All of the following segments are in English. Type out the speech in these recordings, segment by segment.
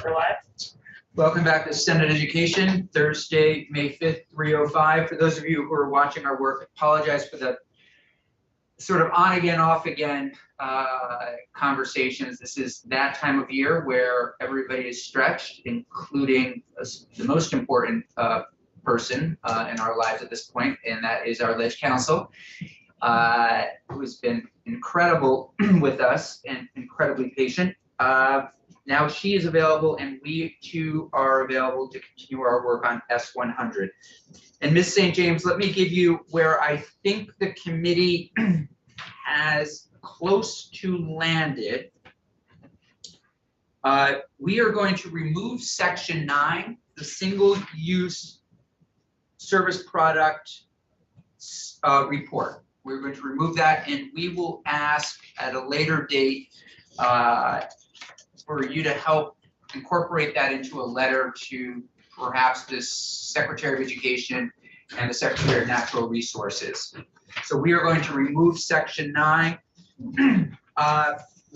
We're live. Welcome back to Senate Education, Thursday, May 5th, 3:05. For those of you who are watching our work, apologize for the sort of on again, off again conversations. This is that time of year where everybody is stretched, including the most important person in our lives at this point, and that is our Ledge Council, who has been incredible with us and incredibly patient. Now she is available, and we too are available to continue our work on S100. And Ms. St. James, let me give you where I think the committee has close to landed. We are going to remove Section 9, the single-use service product report. We're going to remove that, and we will ask at a later date for you to help incorporate that into a letter to perhaps the Secretary of Education and the Secretary of Natural Resources. So we are going to remove Section 9.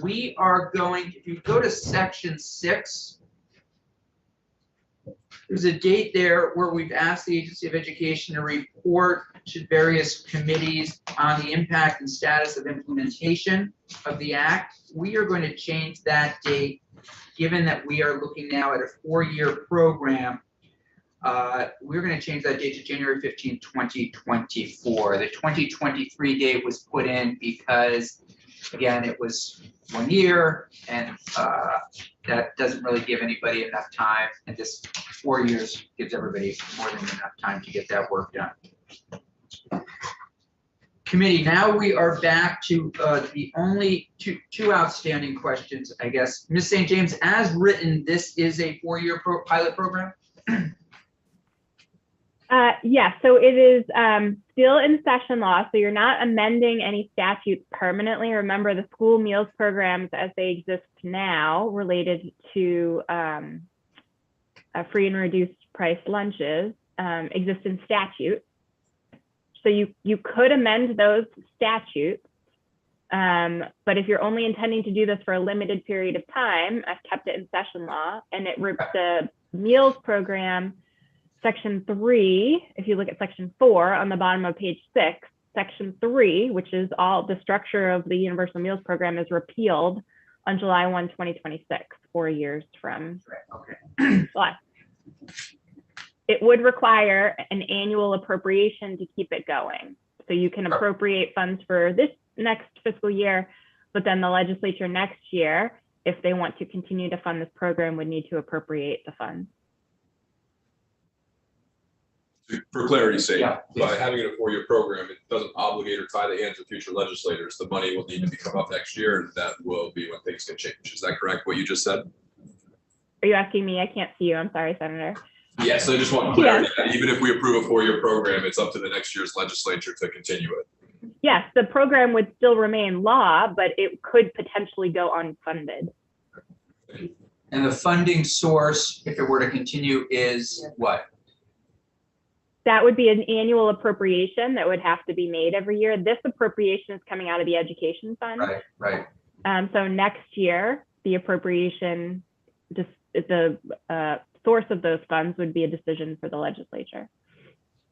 We are going, if you go to Section 6, there's a date there where we've asked the Agency of Education to report to various committees on the impact and status of implementation of the Act. We are going to change that date, given that we are looking now at a 4-year program. We're going to change that date to January 15, 2024. The 2023 date was put in because, again, it was 1 year, and that doesn't really give anybody enough time, and this 4 years gives everybody more than enough time to get that work done. Committee, now we are back to the only two outstanding questions, I guess. Ms. St. James, as written, this is a 4-year pilot program? Yes, so it is still in session law, so you're not amending any statutes permanently. Remember, the school meals programs as they exist now related to free and reduced price lunches exist in statute. So you could amend those statutes, but if you're only intending to do this for a limited period of time, I've kept it in session law, and the meals program, Section 3, if you look at Section 4 on the bottom of page 6, Section 3, which is all the structure of the Universal Meals Program, is repealed on July 1, 2026, 4 years from July. It would require an annual appropriation to keep it going. So you can appropriate funds for this next fiscal year, but then the legislature next year, if they want to continue to fund this program, would need to appropriate the funds. For clarity's sake, by having it a 4-year program, it doesn't obligate or tie the hands of future legislators. The money will need to come up next year, and that will be when things can change. Is that correct, what you just said? Are you asking me? I can't see you. I'm sorry, Senator. Yes, I just want clarity that even if we approve a 4-year program, it's up to the next year's legislature to continue it. Yes, the program would still remain law, but it could potentially go unfunded. And the funding source, if it were to continue, is what? That would be an annual appropriation that would have to be made every year. This appropriation is coming out of the education fund. Right. So next year, the appropriation, just the source of those funds would be a decision for the legislature.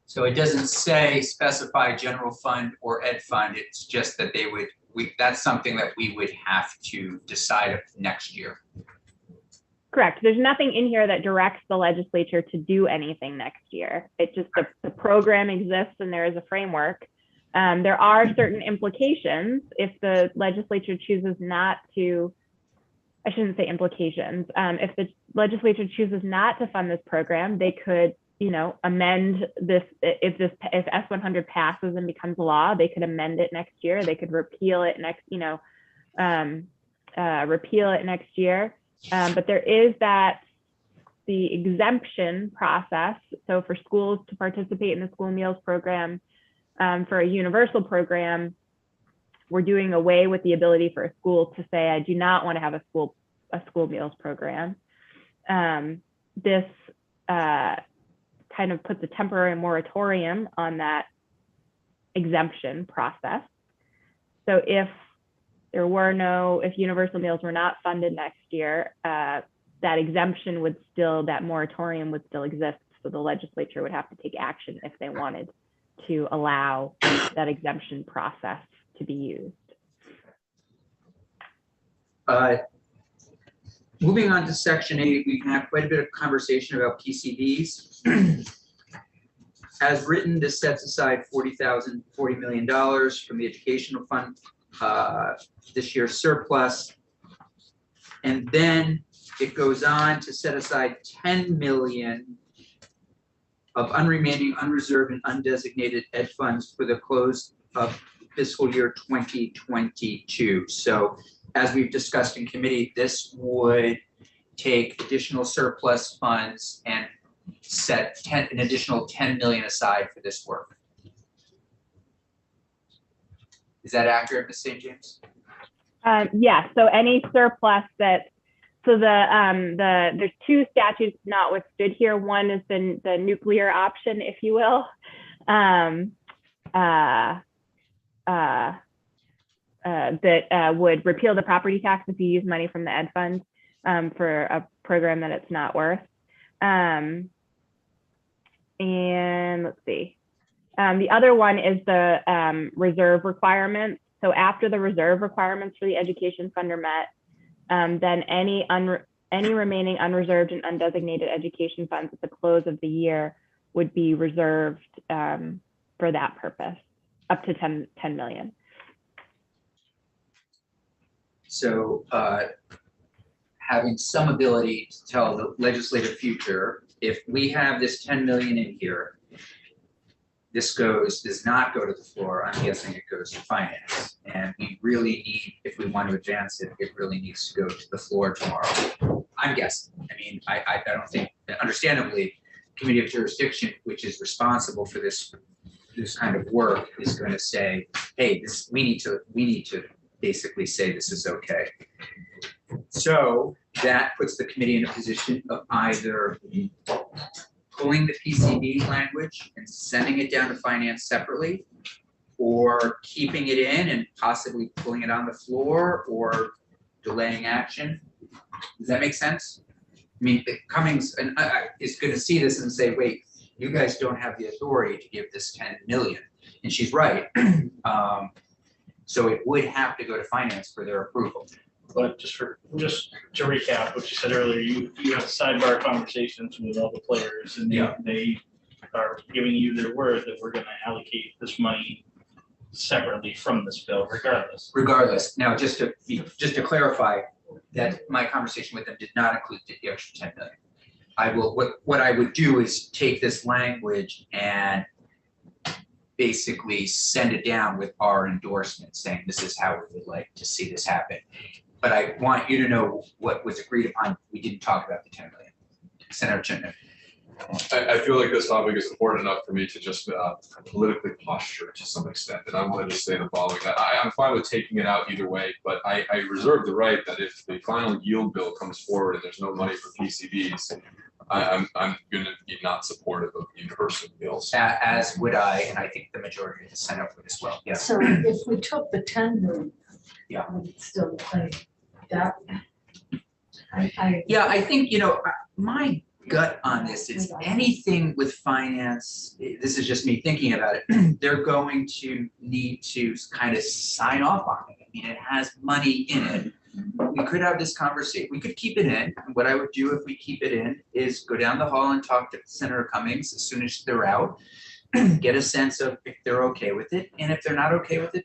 So it doesn't specify general fund or ed fund. It's just that that's something that we would have to decide next year. Correct. There's nothing in here that directs the legislature to do anything next year. It's just the program exists and there is a framework. There are certain implications if the legislature chooses not to, I shouldn't say implications. If the legislature chooses not to fund this program, they could, amend this. If S100 passes and becomes law, they could amend it next year. They could repeal it repeal it next year. But there is the exemption process. So for schools to participate in the school meals program, for a universal program, we're doing away with the ability for a school to say, I do not want to have a school meals program. This kind of puts a temporary moratorium on that exemption process. So if universal meals were not funded next year, the that exemption would still, that moratorium would still exist. So the legislature would have to take action if they wanted to allow that exemption process to be used. Moving on to section 8, we can have quite a bit of conversation about PCBs. As written, this sets aside $40 million from the educational fund, this year's surplus. And then it goes on to set aside 10 million of unremaining, unreserved, and undesignated ed funds for the close of fiscal year 2022. So as we've discussed in committee, this would take additional surplus funds and set an additional 10 million aside for this work. Is that accurate, Ms. St. James? Yeah, so any surplus that, so there's two statutes not withstood here. One is the nuclear option, if you will. That would repeal the property tax if you use money from the ed fund for a program that it's not worth. And let's see. The other one is the reserve requirements. So after the reserve requirements for the education fund are met, then any remaining unreserved and undesignated education funds at the close of the year would be reserved for that purpose, up to 10 million. So having some ability to tell the legislative future, if we have this 10 million in here, this does not go to the floor. I'm guessing it goes to finance. And we really need, if we want to advance it, it really needs to go to the floor tomorrow. I'm guessing. I mean, I don't think, understandably, Committee of Jurisdiction, which is responsible for this kind of work, is going to say, hey, we need to basically say this is okay. So that puts the committee in a position of either pulling the PCB language and sending it down to finance separately, or keeping it in and possibly pulling it on the floor, or delaying action. Does that make sense? I mean, Cummings is going to see this and say, wait, you guys don't have the authority to give this 10 million. And she's right. So it would have to go to finance for their approval. But just to recap what you said earlier, you have sidebar conversations with all the players, and they are giving you their word that we're going to allocate this money separately from this bill, regardless. Regardless. Now, just to clarify, that my conversation with them did not include the extra 10 million. What I would do is take this language and basically send it down with our endorsement saying this is how we would like to see this happen. But I want you to know what was agreed upon. We didn't talk about the 10 million. Senator Chinton. I feel like this topic is important enough for me to just politically posture to some extent. And I want to just say the following, that I'm fine with taking it out either way, but I reserve the right that if the final yield bill comes forward and there's no money for PCBs, I'm going to be not supportive of the in-person bills. As would I, and I think the majority of the Senate would as well. Yes. So if we took the 10 million, yeah, would it still play that? Yeah, I think, my gut on this is anything with finance, this is just me thinking about it, they're going to need to kind of sign off on it. I mean, it has money in it. We could have this conversation, we could keep it in. What I would do if we keep it in is go down the hall and talk to Senator Cummings as soon as they're out, get a sense of if they're okay with it. And if they're not okay with it,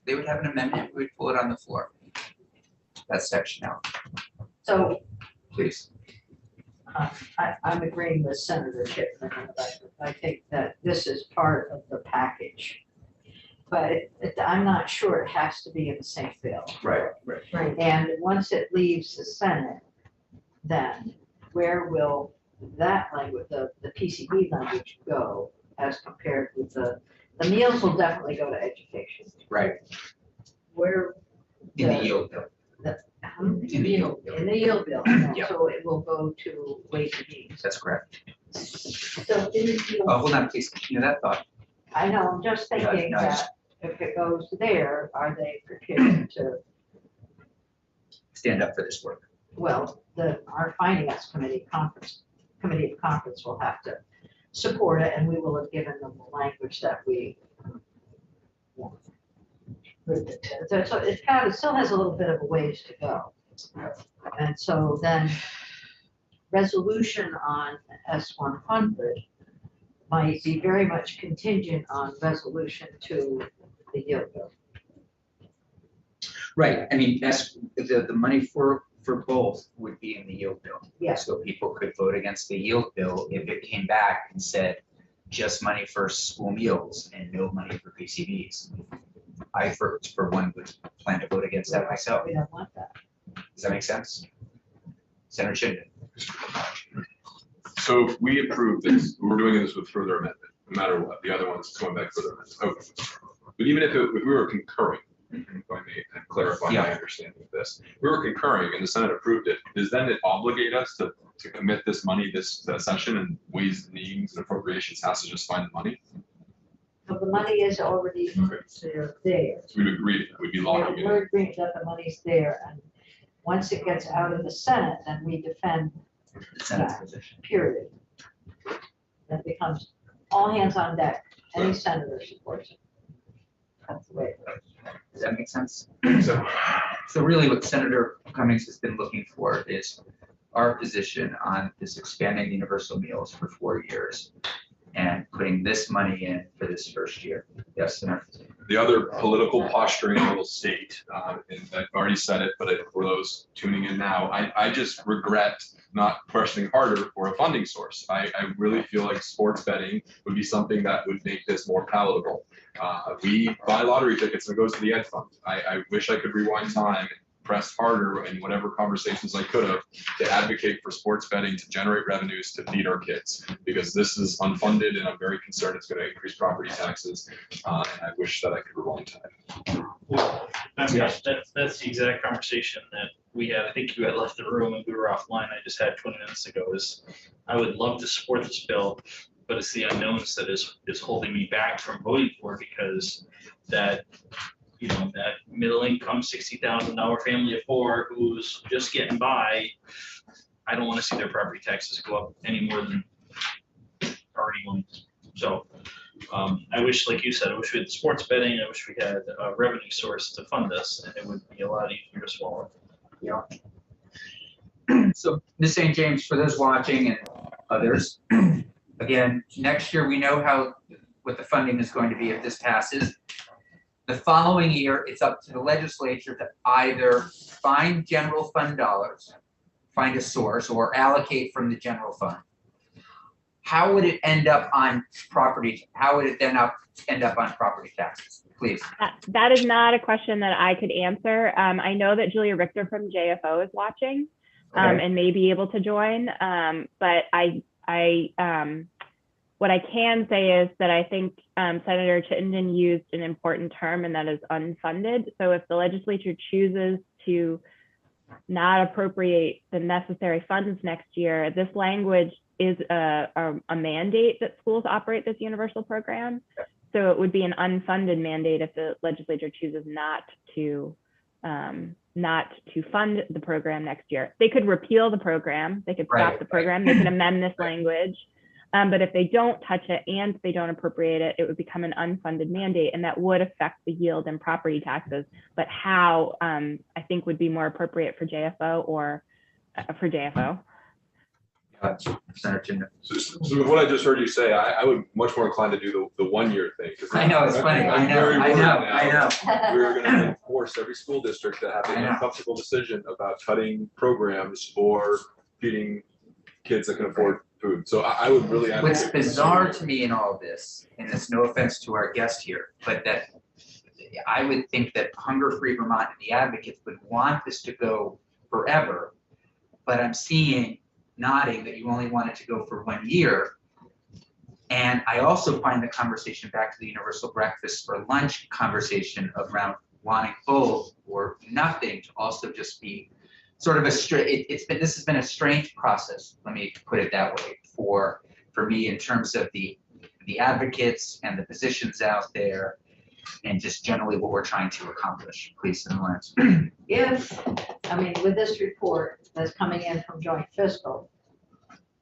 they would have an amendment, we would pull it on the floor. That section out. So Please. I'm agreeing with Senator Chipman. I think that this is part of the package. But I'm not sure it has to be in the same bill. Right. And once it leaves the Senate, then where will that language, the PCB language, go as compared with the meals will definitely go to education. Right. Where In the yield bill. in the yield bill. Yeah. So it will go to Ways and Means. That's correct. So in the yield, Hold on, please continue that thought. I know, I'm just thinking No, that if it goes there, are they prepared to? Stand up for this work. well, our finance committee of conference will have to support it, and we will have given them the language that we want. So it still has a little bit of a ways to go. And so then resolution on S100 might be very much contingent on resolution to the yield bill. Right, I mean, that's, the money for both would be in the yield bill. Yes. So people could vote against the yield bill if it came back and said just money for school meals and no money for PCBs. I, for one, would plan to vote against that myself. We don't want that. Does that make sense? Senator Chittenden? So if we approve this, we're doing this with further amendment, no matter what, the other one's going back further amendment. Okay. But even if we were concurring, if I may clarify my understanding of this, we were concurring and the Senate approved it, does then it obligate us to commit this money this session, and Ways and Means and Appropriations has to just find the money? But the money is already there. So we'd agree, we'd be locking it We're in. agreeing that the money's there, and once it gets out of the Senate, then we defend The Senate's position. period. That becomes all hands on deck. Any senator supports it. That's the way it goes. Does that make sense? So, So really what Senator Cummings has been looking for is our position on this expanding universal meals for 4 years and putting this money in for this first year. Yes, Senator? the other political posturing I will state, and I've already said it, but for those tuning in now, I just regret not questioning harder for a funding source. I really feel like sports betting would be something that would make this more palatable. We buy lottery tickets and it goes to the ed fund. I wish I could rewind time and press harder in whatever conversations I could have to advocate for sports betting to generate revenues to feed our kids, because this is unfunded and I'm very concerned it's going to increase property taxes. And I wish that I could rewind time. Well, that's the exact conversation that we had. I think you had left the room and we were offline. I just had 20 minutes ago. Is I would love to support this bill, but it's the unknowns that is holding me back from voting for it, because that, you know, that middle income $60,000 family of four who's just getting by, I don't want to see their property taxes go up any more than already going. So I wish, like you said, I wish we had sports betting. I wish we had a revenue source to fund this, and it would be a lot easier to swallow. Yeah. So, Ms. St. James, for those watching and others, again, next year we know what the funding is going to be if this passes. The following year, it's up to the legislature to either find general fund dollars, find a source, or allocate from the general fund. How would it end up on property? How would it then end up on property taxes? Please. That is not a question that I could answer. I know that Julia Richter from JFO is watching and may be able to join. But what I can say is that I think Senator Chittenden used an important term, and that is unfunded. So if the legislature chooses to not appropriate the necessary funds next year, this language is a mandate that schools operate this universal program. So it would be an unfunded mandate if the legislature chooses not to fund the program next year. They could repeal the program, they could stop the program, they could amend this language. But if they don't touch it and they don't appropriate it, it would become an unfunded mandate, and that would affect the yield and property taxes. But how, I think, would be more appropriate for JFO or for JFO. Senator Chittenden. So with what I just heard you say, I would much more inclined to do the 1 year thing. I know, it's funny. I know. We're going to force every school district to have an uncomfortable decision about cutting programs or feeding kids that can afford food. So I would really. What's bizarre to me in all this, and it's no offense to our guest here, but that I would think that Hunger Free Vermont and the advocates would want this to go forever, but I'm seeing nodding that you only want it to go for 1 year. And I also find the conversation back to the universal breakfast for lunch conversation around wanting both or nothing to also just be sort of this has been a strange process, let me put it that way, for me in terms of the advocates and the positions out there. and just generally what we're trying to accomplish. Please, Senator Lawrence. With this report that's coming in from joint fiscal,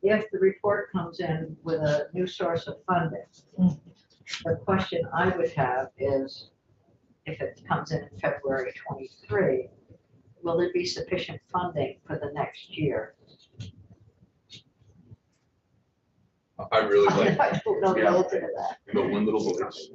if the report comes in with a new source of funding, the question I would have is, if it comes in February 23, will there be sufficient funding for the next year? I really like I don't know the answer to that. the one little voice.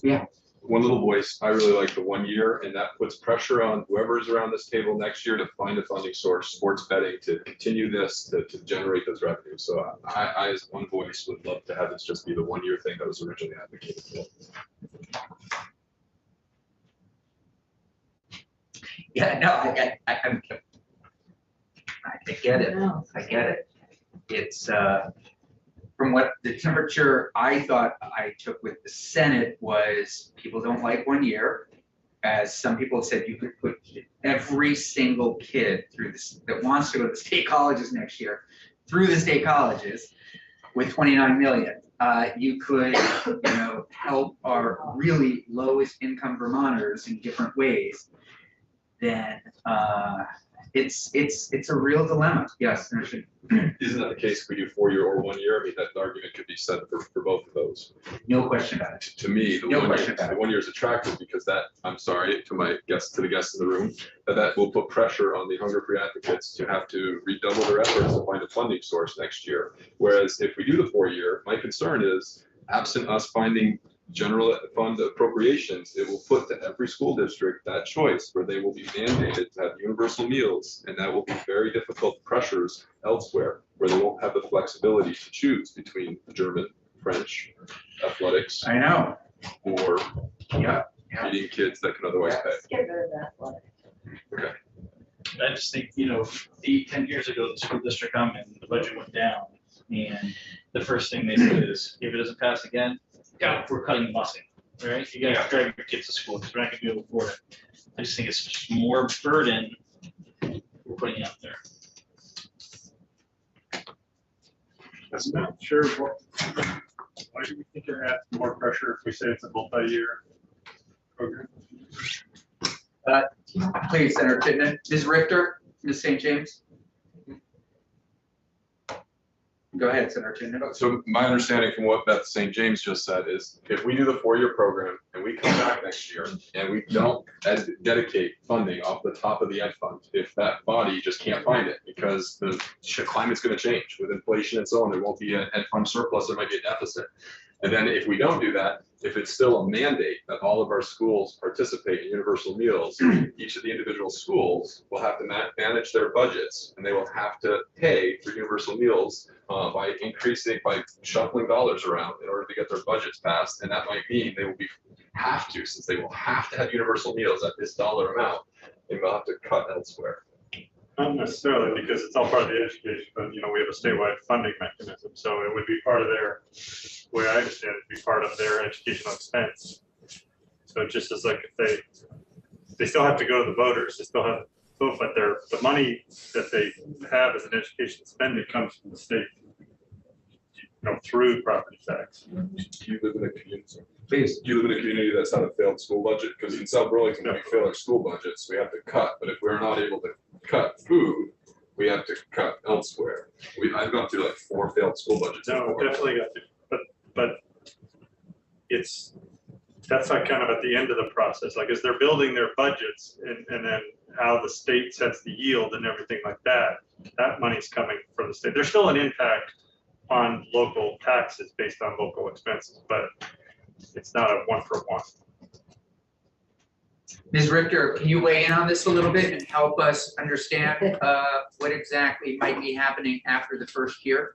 Yeah. One little voice. I really like the 1 year, and that puts pressure on whoever's around this table next year to find a funding source, sports betting, to continue this, to generate those revenues. So I, as one voice, would love to have this just be the 1 year thing that was originally advocated for. Yeah, no, I get it. No. I get it. It's, from what the temperature I thought I took with the Senate was, people don't like 1 year. As some people have said, you could put every single kid through this that wants to go to the state colleges next year through the state colleges with 29 million. You could, help our really lowest income Vermonters in different ways. Then it's a real dilemma. Yes, Senator. Isn't that the case if we do 4 year or 1 year? I mean, that argument could be said for both of those. No question about it. To me, the No 1 question year, about it. the 1 year is attractive because that, I'm sorry to my guests, to the guests in the room, that will put pressure on the hunger-free advocates to have to redouble their efforts to find a funding source next year. Whereas if we do the 4 year, my concern is, absent us finding general fund appropriations, it will put to every school district that choice where they will be mandated to have universal meals, and that will be very difficult pressures elsewhere where they won't have the flexibility to choose between German, French, athletics, I know. or Yeah. feeding kids that can otherwise pay. Let's get rid of that one. Okay. I just think, 8-10 years ago, the school district I'm in, the budget went down. And the first thing they said is, if it doesn't pass again, we're cutting busing, right? You gotta drive your kids to school, because we're not gonna be able to afford it. I just think it's just more burden we're putting out there. I'm not sure why do we think it adds more pressure if we say it's a multi-year program? Please, Senator Pittman. Ms. Richter, Ms. St. James. Go ahead, Senator Pittman. So my understanding from what Beth St. James just said is, if we do the 4 year program and we come back next year and we don't dedicate funding off the top of the ed fund, if that body just can't find it because the climate's going to change with inflation and so on, there won't be an ed fund surplus, there might be a deficit. And then if we don't do that, if it's still a mandate that all of our schools participate in universal meals, each of the individual schools will have to manage their budgets, and they will have to pay for universal meals by shuffling dollars around in order to get their budgets passed. And that might mean they will since they will have to have universal meals at this dollar amount, they will have to cut elsewhere. Not necessarily, because it's all part of the education, but we have a statewide funding mechanism, so it would be part of their, the way I understand it, be part of their educational expense. So it just is like, if they still have to go to the voters, they still have to vote, but the money that they have as an education spending comes from the state, through property tax. Do you live in a community? Please. Do you live in a community that's had a failed school budget? Because in South Burlington, we fail our school budgets, we have to cut. But if we're not able to cut food, we have to cut elsewhere. I've gone through like 4 failed school budgets. No, definitely got to, but that's like kind of at the end of the process, like as they're building their budgets and then how the state sets the yield and everything like that, that money's coming from the state. There's still an impact on local taxes based on local expenses, but it's not a 1-for-1. Ms. Richter, can you weigh in on this a little bit and help us understand what exactly might be happening after the first year?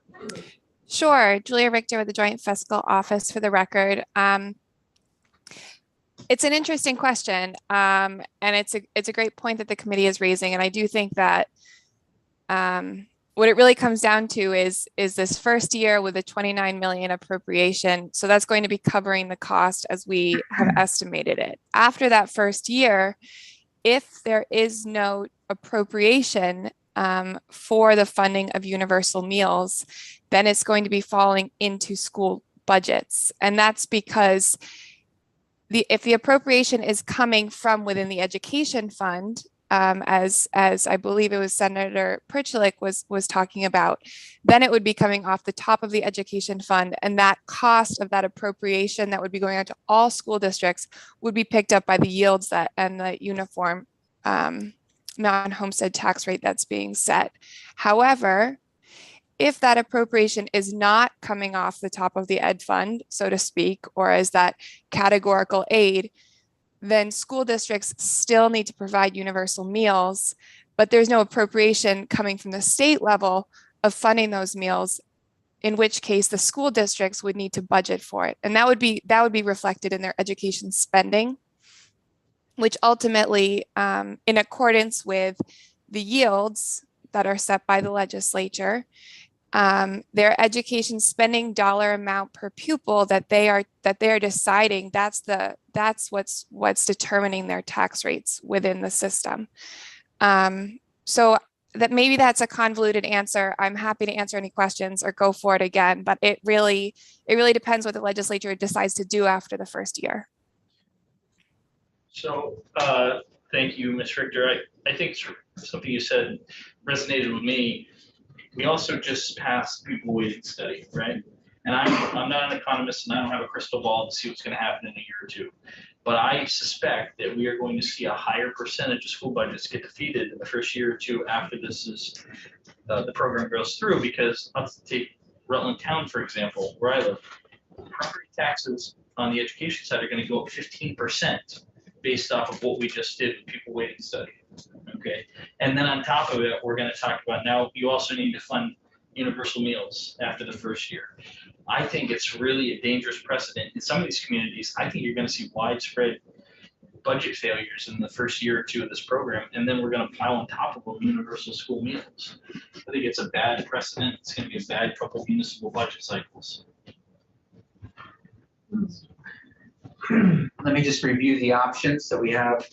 Sure. Julia Richter with the Joint Fiscal Office for the record. It's an interesting question, and it's a great point that the committee is raising. And I do think that what it really comes down to is this first year with a 29 million appropriation. So that's going to be covering the cost as we have estimated it. After that first year, if there is no appropriation for the funding of universal meals, then it's going to be falling into school budgets. And that's because if the appropriation is coming from within the education fund, as I believe it was Senator Pritchlick was talking about, then it would be coming off the top of the education fund, and that cost of that appropriation that would be going out to all school districts would be picked up by the yields that and the uniform non-homestead tax rate that's being set. However, if that appropriation is not coming off the top of the ed fund, so to speak, or as that categorical aid, then school districts still need to provide universal meals, but there's no appropriation coming from the state level of funding those meals, in which case the school districts would need to budget for it. And that would be reflected in their education spending, which ultimately, in accordance with the yields that are set by the legislature, their education spending dollar amount per pupil that they are deciding, that's what's determining their tax rates within the system. So that maybe that's a convoluted answer. I'm happy to answer any questions or go for it again, but it really depends what the legislature decides to do after the first year. So thank you, Ms. Richter. I think something you said resonated with me. We also just passed pupil weighted study, right? And I'm not an economist and I don't have a crystal ball to see what's going to happen in a year or two. But I suspect that we are going to see a higher percentage of school budgets get defeated in the first year or two after the program goes through, because let's take Rutland Town, for example, where I live. Property taxes on the education side are going to go up 15% based off of what we just did with pupil weighted study. Okay, and then on top of it, we're going to talk about now you also need to fund universal meals after the first year. I think it's really a dangerous precedent. In some of these communities, I think you're going to see widespread budget failures in the first year or two of this program, and then we're going to pile on top of them universal school meals. I think it's a bad precedent. It's going to be a bad couple of municipal budget cycles. Let me just review the options. So we have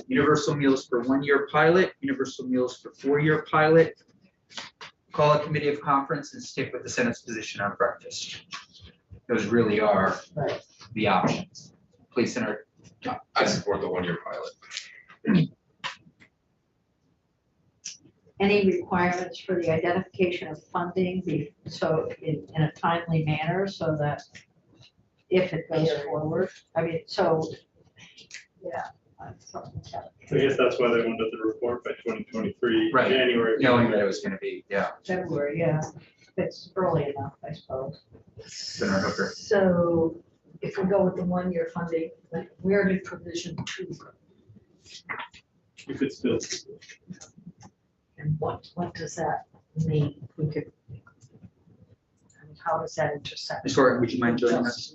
universal meals for 1-year pilot, universal meals for 4-year pilot, call a committee of conference and stick with the Senate's position on breakfast. Those really are the options. Please, Senator. I support the 1-year pilot. Any requirements for the identification of funding so in a timely manner so that if it goes forward, I mean, so, yeah. I guess that's why they wanted the report by 2023, Right. January. Knowing that it was going to be, February, yeah, it's early enough, I suppose. Senator Hooker. So if we go with the 1-year funding, like where did provision 2 go? You could still. And what does that mean? We could, I mean, how does that intersect? Ms. Horton, would you mind joining us?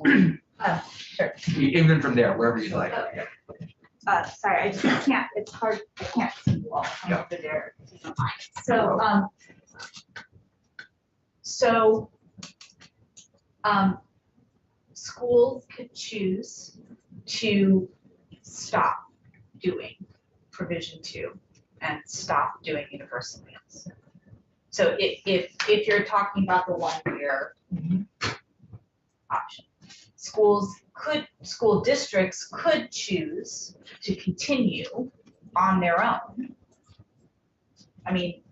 Sure. Even from there, wherever you'd like. Yeah. Sorry, I just can't, it's hard, I can't see you all from Yeah. over there. So, schools could choose to stop doing provision 2 and stop doing universal meals. So if you're talking about the 1-year option, school districts could choose to continue on their own. I mean,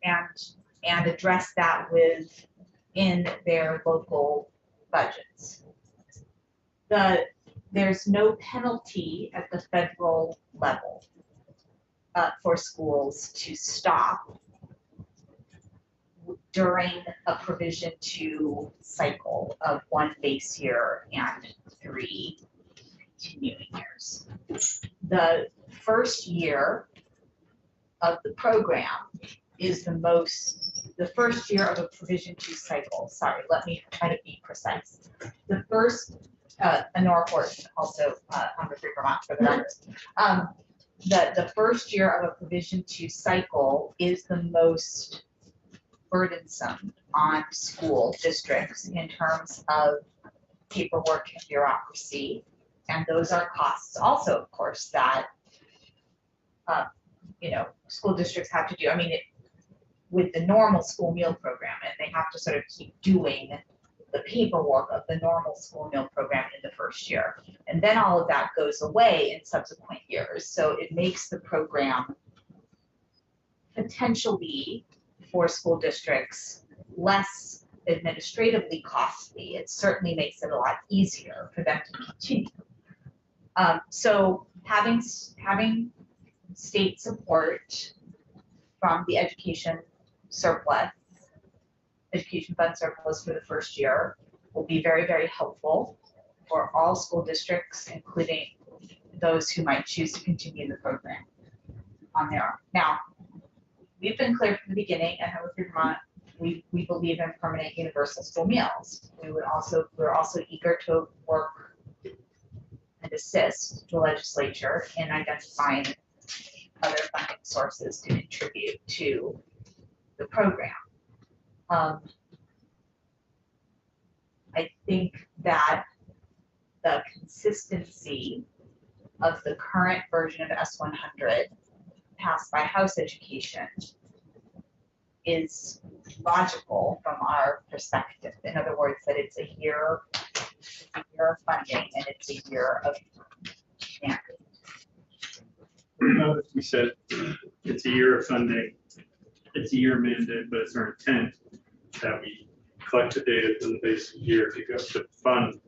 and address that within their local budgets. There's no penalty at the federal level for schools to stop during a provision 2 cycle of 1 base year and 3 continuing years. The first year of the program is the first year of a provision 2 cycle. Sorry, let me try to be precise. The first, Honora Horton, also Hunger Free Vermont for the record. The first year of a provision 2 cycle is the most burdensome on school districts in terms of paperwork and bureaucracy. And those are costs also, of course, that school districts have to do. I mean, with the normal school meal program, and they have to sort of keep doing the paperwork of the normal school meal program in the first year. And then all of that goes away in subsequent years. So it makes the program potentially for school districts less administratively costly. It certainly makes it a lot easier for them to continue. So having state support from the education fund surplus for the first year will be very, very helpful for all school districts, including those who might choose to continue the program on their own. Now, we've been clear from the beginning at Homework Free Vermont, we believe in permanent universal school meals. We're also eager to work and assist the legislature in identifying other funding sources to contribute to the program. I think that the consistency of the current version of S100 passed by House Education is logical from our perspective. In other words, that it's a year of funding and it's a year of mandate. If we said it's a year of funding, it's a year mandate, but it's our intent that we collect the data for the basic year to go to fund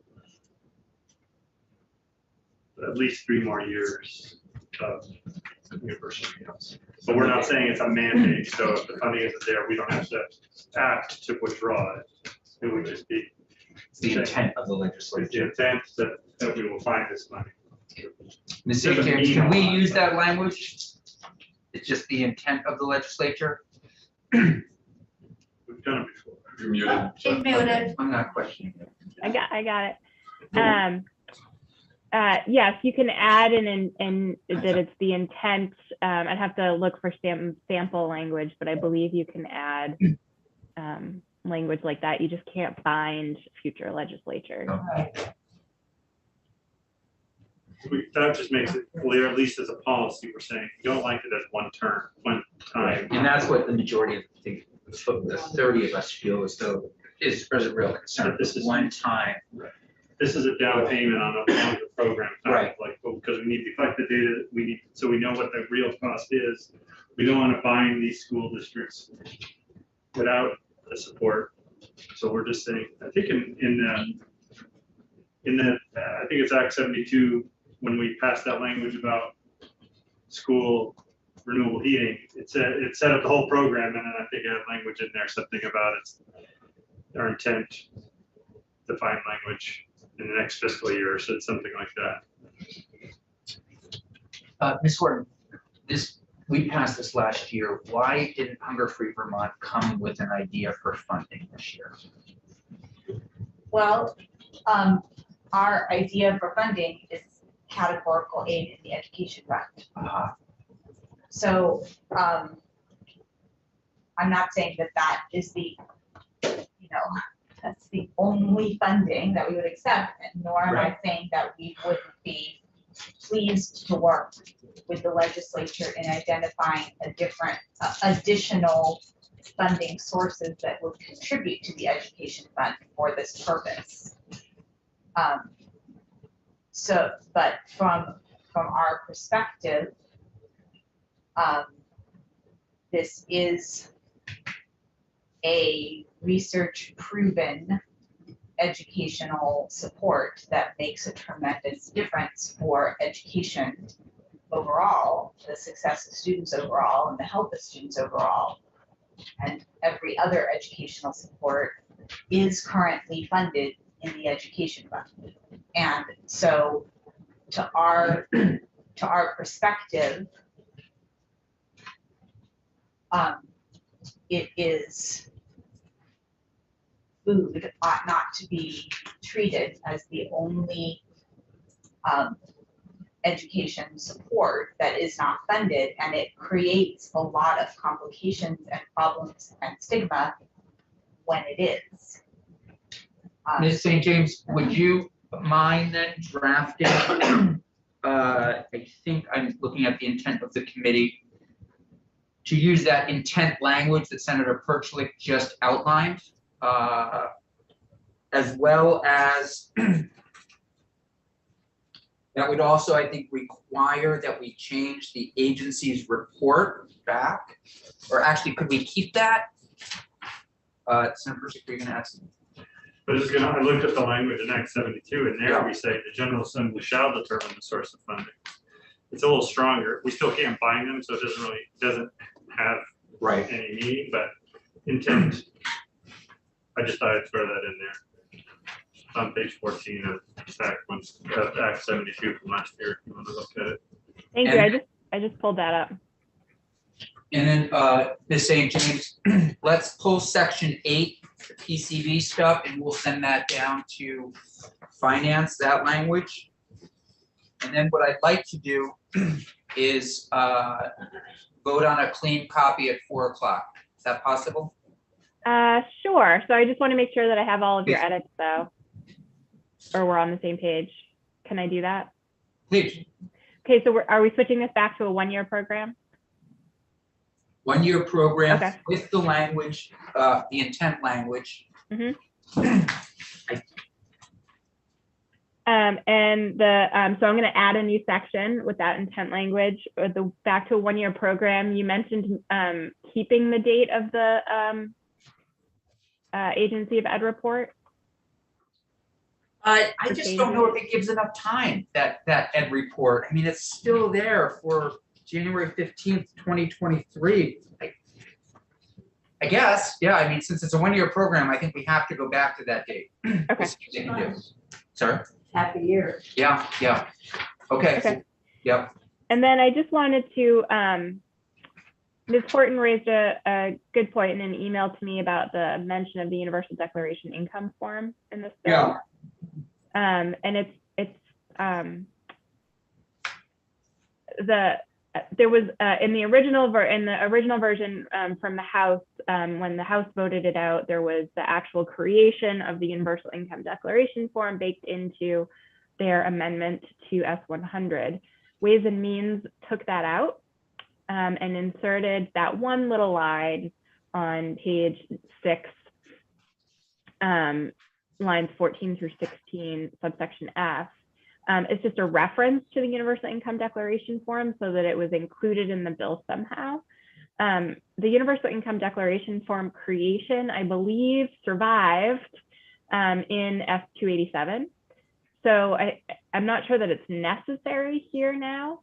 at least 3 more years of universal meals. But we're not saying it's a mandate, so if the funding isn't there, we don't have to act to withdraw it. It would just be The intent of the the legislature. intent that we will find this money. Ms. St. James, can we use that language? It's just the intent of the legislature? We've done it before. You're muted. It's muted. I'm not questioning it. I got it. Yes, you can add in that it's the intent. I'd have to look for sample language, but I believe you can add language like that. You just can't bind future legislatures. That just makes it clear, at least as a policy, we're saying, we don't like it as one time. And that's what the majority of the 30 of us feel as though is a real concern. This is one time. This is a down payment on a longer program. Right. Like, because we need to collect the data, we need, so we know what the real cost is. We don't want to bind these school districts without the support. So we're just saying, I think in the I think it's Act 72, when we passed that language about school renewable heating, it set up the whole program, and then I think it had language in there, something about it's our intent to find language in the next fiscal year, or something like that. Ms. Horton, we passed this last year. Why didn't Hunger Free Vermont come with an idea for funding this year? Well, our idea for funding is categorical aid in the education fund. So I'm not saying that is the, that's the only funding that we would accept, nor am I saying that we wouldn't be pleased to work with the legislature in identifying additional funding sources that would contribute to the education fund for this purpose. But from our perspective, this is a research proven educational support that makes a tremendous difference for education overall, the success of students overall, and the health of students overall. And every other educational support is currently funded in the education fund. And so to our perspective, it is food ought not to be treated as the only education support that is not funded, and it creates a lot of complications and problems and stigma when it is. Ms. St. James, would you mind then drafting, I think I'm looking at the intent of the committee, to use that intent language that Senator Perchlik just outlined, as well as that would also, I think, require that we change the agency's report back, or actually, could we keep that? Senator Persick, you're gonna ask. I looked at the language in Act 72, and there we say the General Assembly shall determine the source of funding. It's a little stronger. We still can't bind them, so it doesn't have Right. any meaning, but intent. I just thought I'd throw that in there. It's on page 14 of Act 72 from last year, if you want to look at it. Thank you. I just pulled that up. And then, Ms. St. James, let's pull section 8, the PCB stuff, and we'll send that down to finance, that language. And then what I'd like to do is vote on a clean copy at 4 o'clock. Is that possible? Sure. So I just want to make sure that I have all of your edits though, or we're on the same page. Can I do that? Please. Okay, so are we switching this back to a 1-year program? 1-year program Okay. with the language, the intent language. And so I'm going to add a new section with that intent language. Back to a 1-year program. You mentioned keeping the date of the Agency of Ed report. I just don't know if it gives enough time, that ed report. I mean, it's still there for January 15th, 2023. I guess, yeah, I mean, since it's a 1-year program, I think we have to go back to that date. Okay. We'll see what they can do. Sorry? Happy year. Yeah. Okay. Okay. Yep. And then I just wanted to, Ms. Horton raised a good point in an email to me about the mention of the Universal Declaration income form in this bill. Yeah. And there was in the original version from the House, when the House voted it out, there was the actual creation of the Universal Income Declaration form baked into their amendment to S-100. Ways and Means took that out and inserted that one little line on page 6, lines 14 through 16, subsection F. It's just a reference to the Universal Income Declaration form so that it was included in the bill somehow. The Universal Income Declaration form creation, I believe, survived in F-287. So I'm not sure that it's necessary here now.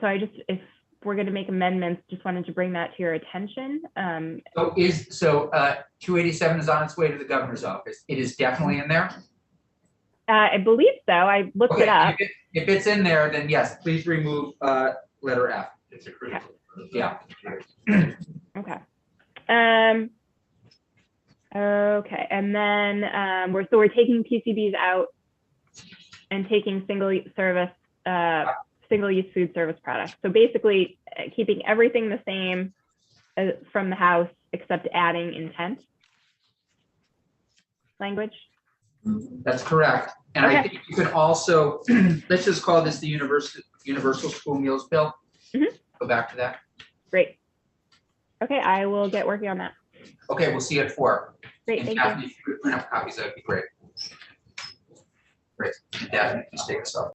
So if we're going to make amendments, just wanted to bring that to your attention. So 287 is on its way to the governor's office. It is definitely in there? I believe so. I looked it up. If it's in there, then yes, please remove letter F. It's a critical. Yeah. Okay. Okay, and then we're taking PCBs out and taking single-use food service products. So basically, keeping everything the same from the House, except adding intent language. That's correct. And Okay. I think you could also, let's just call this the Universal School Meals Bill. Go back to that. Great. Okay, I will get working on that. Okay, we'll see you at 4. Great, And thank you. Daphne, if you could print up copies, that'd be great. Great. And Daphne, please take us off.